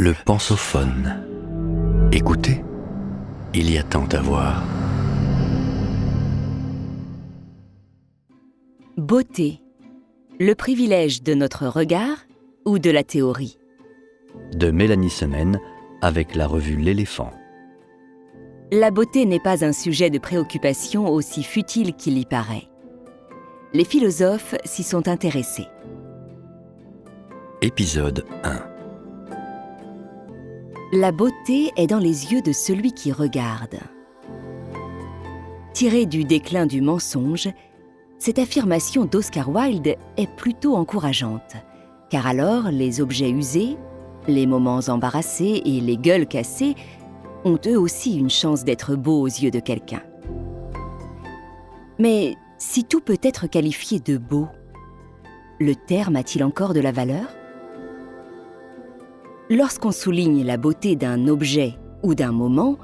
Le pensophone. Écoutez, il y a tant à voir. Beauté, le privilège de notre regard ou de la théorie? De Mélanie Semaine avec la revue L'Éléphant. La beauté n'est pas un sujet de préoccupation aussi futile qu'il y paraît. Les philosophes s'y sont intéressés. Épisode 1. La beauté est dans les yeux de celui qui regarde. Tirée du déclin du mensonge, cette affirmation d'Oscar Wilde est plutôt encourageante, car alors les objets usés, les moments embarrassés et les gueules cassées ont eux aussi une chance d'être beaux aux yeux de quelqu'un. Mais si tout peut être qualifié de beau, le terme a-t-il encore de la valeur ? Lorsqu'on souligne la beauté d'un objet ou d'un moment,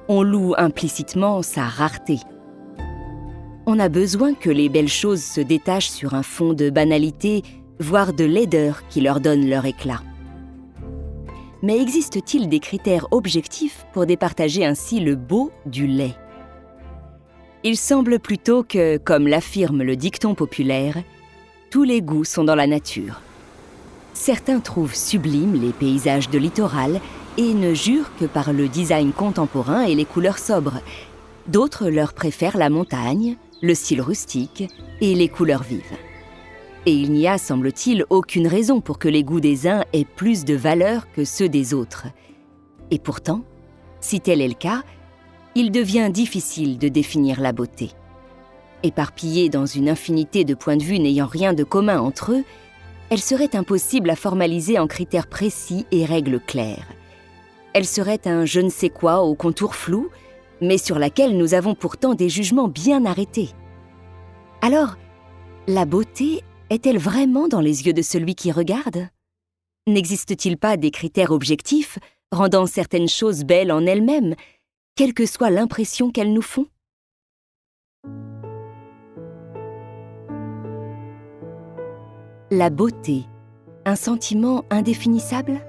on loue implicitement sa rareté. On a besoin que les belles choses se détachent sur un fond de banalité, voire de laideur qui leur donne leur éclat. Mais existe-t-il des critères objectifs pour départager ainsi le beau du laid ? Il semble plutôt que, comme l'affirme le dicton populaire, tous les goûts sont dans la nature. Certains trouvent sublimes les paysages de littoral et ne jurent que par le design contemporain et les couleurs sobres. D'autres leur préfèrent la montagne, le style rustique et les couleurs vives. Et il n'y a, semble-t-il, aucune raison pour que les goûts des uns aient plus de valeur que ceux des autres. Et pourtant, si tel est le cas, il devient difficile de définir la beauté. Éparpillée dans une infinité de points de vue n'ayant rien de commun entre eux, elle serait impossible à formaliser en critères précis et règles claires. Elle serait un je ne sais quoi aux contours flous, mais sur laquelle nous avons pourtant des jugements bien arrêtés. Alors, la beauté est-elle vraiment dans les yeux de celui qui regarde ? N'existe-t-il pas des critères objectifs rendant certaines choses belles en elles-mêmes, quelle que soit l'impression qu'elles nous font ? La beauté, un sentiment indéfinissable ?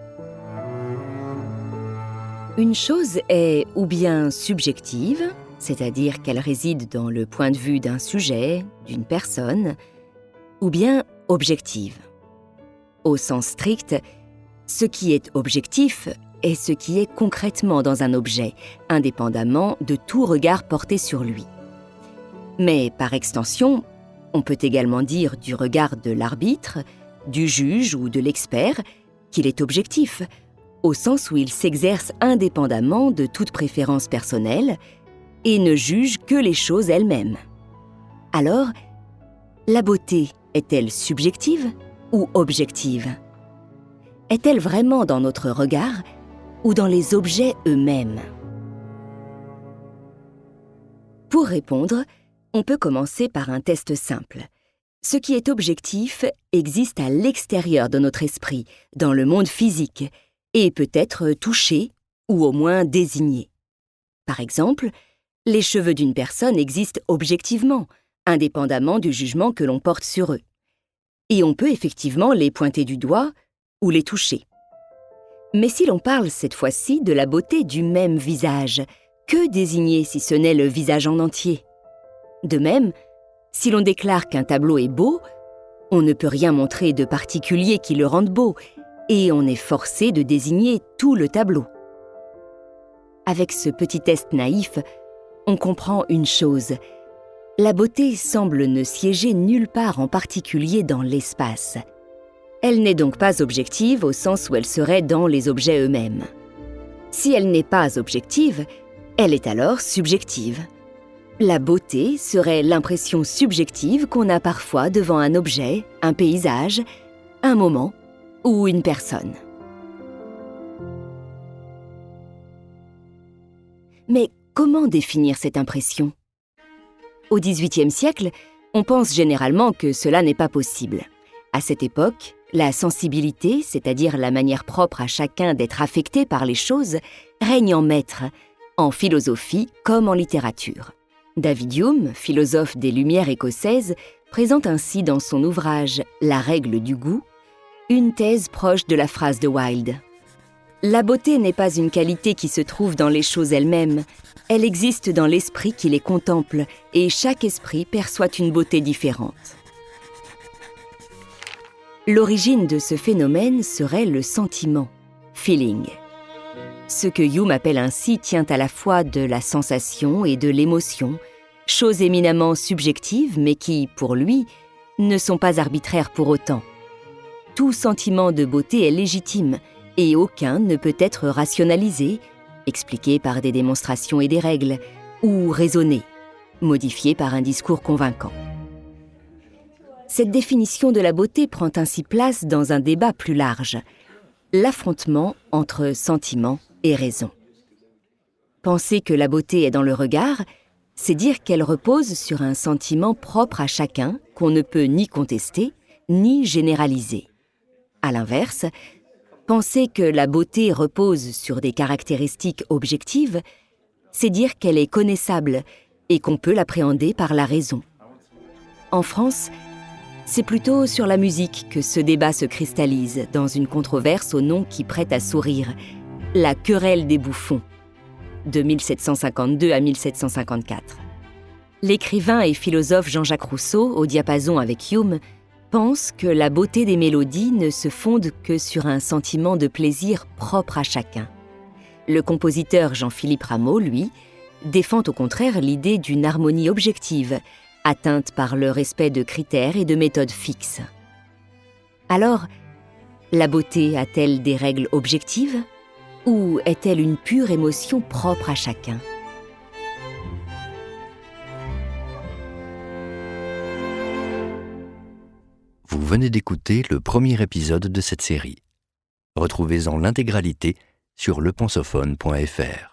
Une chose est ou bien subjective, c'est-à-dire qu'elle réside dans le point de vue d'un sujet, d'une personne, ou bien objective. Au sens strict, ce qui est objectif est ce qui est concrètement dans un objet, indépendamment de tout regard porté sur lui. Mais par extension, on peut également dire du regard de l'arbitre, du juge ou de l'expert qu'il est objectif, au sens où il s'exerce indépendamment de toute préférence personnelle et ne juge que les choses elles-mêmes. Alors, la beauté est-elle subjective ou objective ? Est-elle vraiment dans notre regard ou dans les objets eux-mêmes ? Pour répondre, on peut commencer par un test simple. Ce qui est objectif existe à l'extérieur de notre esprit, dans le monde physique, et peut être touché ou au moins désigné. Par exemple, les cheveux d'une personne existent objectivement, indépendamment du jugement que l'on porte sur eux. Et on peut effectivement les pointer du doigt ou les toucher. Mais si l'on parle cette fois-ci de la beauté du même visage, que désigner si ce n'est le visage en entier ? De même, si l'on déclare qu'un tableau est beau, on ne peut rien montrer de particulier qui le rende beau, et on est forcé de désigner tout le tableau. Avec ce petit test naïf, on comprend une chose. La beauté semble ne siéger nulle part en particulier dans l'espace. Elle n'est donc pas objective au sens où elle serait dans les objets eux-mêmes. Si elle n'est pas objective, elle est alors subjective. La beauté serait l'impression subjective qu'on a parfois devant un objet, un paysage, un moment ou une personne. Mais comment définir cette impression ? Au XVIIIe siècle, on pense généralement que cela n'est pas possible. À cette époque, la sensibilité, c'est-à-dire la manière propre à chacun d'être affecté par les choses, règne en maître, en philosophie comme en littérature. David Hume, philosophe des Lumières écossaises, présente ainsi dans son ouvrage « La règle du goût » une thèse proche de la phrase de Wilde. La beauté n'est pas une qualité qui se trouve dans les choses elles-mêmes. Elle existe dans l'esprit qui les contemple, et chaque esprit perçoit une beauté différente. L'origine de ce phénomène serait le sentiment, feeling. Ce que Hume appelle ainsi tient à la fois de la sensation et de l'émotion, choses éminemment subjectives mais qui, pour lui, ne sont pas arbitraires pour autant. Tout sentiment de beauté est légitime et aucun ne peut être rationalisé, expliqué par des démonstrations et des règles, ou raisonné, modifié par un discours convaincant. Cette définition de la beauté prend ainsi place dans un débat plus large, l'affrontement entre sentiment et raison. Penser que la beauté est dans le regard, c'est dire qu'elle repose sur un sentiment propre à chacun qu'on ne peut ni contester, ni généraliser. À l'inverse, penser que la beauté repose sur des caractéristiques objectives, c'est dire qu'elle est connaissable et qu'on peut l'appréhender par la raison. En France, c'est plutôt sur la musique que ce débat se cristallise dans une controverse au nom qui prête à sourire, la querelle des bouffons, de 1752 à 1754. L'écrivain et philosophe Jean-Jacques Rousseau, au diapason avec Hume, pense que la beauté des mélodies ne se fonde que sur un sentiment de plaisir propre à chacun. Le compositeur Jean-Philippe Rameau, lui, défend au contraire l'idée d'une harmonie objective, atteinte par le respect de critères et de méthodes fixes. Alors, la beauté a-t-elle des règles objectives ou est-elle une pure émotion propre à chacun ? Vous venez d'écouter le premier épisode de cette série. Retrouvez-en l'intégralité sur lepensophone.fr.